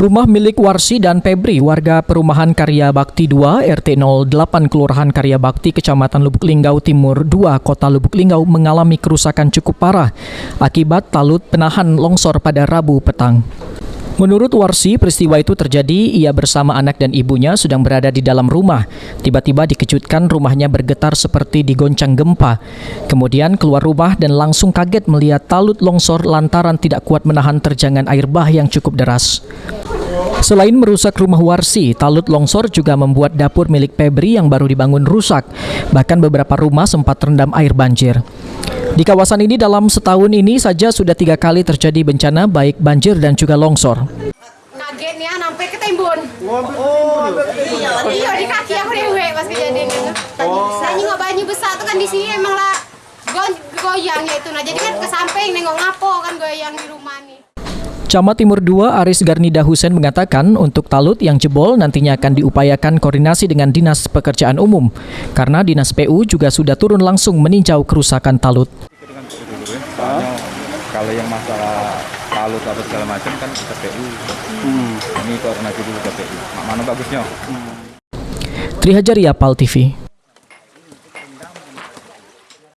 Rumah milik Warsi dan Febri, warga perumahan Karya Bakti 2, RT 08 Kelurahan Karya Bakti, Kecamatan Lubuk Linggau Timur 2, Kota Lubuk Linggau mengalami kerusakan cukup parah akibat talut penahan longsor pada Rabu petang. Menurut Warsi, peristiwa itu terjadi ia bersama anak dan ibunya sedang berada di dalam rumah. Tiba-tiba dikejutkan rumahnya bergetar seperti digoncang gempa. Kemudian keluar rumah dan langsung kaget melihat talut longsor lantaran tidak kuat menahan terjangan air bah yang cukup deras. Selain merusak rumah Warsi, talut longsor juga membuat dapur milik Febri yang baru dibangun rusak. Bahkan beberapa rumah sempat terendam air banjir. Di kawasan ini dalam setahun ini saja sudah 3 kali terjadi bencana baik banjir dan juga longsor. Kaget nih, sampai ke timbun. Iya, di kaki aku dewe pas kejadian itu. Saya nengok banyu besar tuh kan di sini emang lah goyang ya itu. Nah jadi kan ke samping nengok ngapo kan goyang di rumah nih. Camat Timur 2 Aris Garnida Husen mengatakan untuk talut yang jebol nantinya akan diupayakan koordinasi dengan Dinas Pekerjaan Umum karena Dinas PU juga sudah turun langsung meninjau kerusakan talut. Kalau yang masalah talut atau segala macam kan kita PU. Ini koordinasi dulu ke PU. Mana bagusnya? Trihajari Apal TV.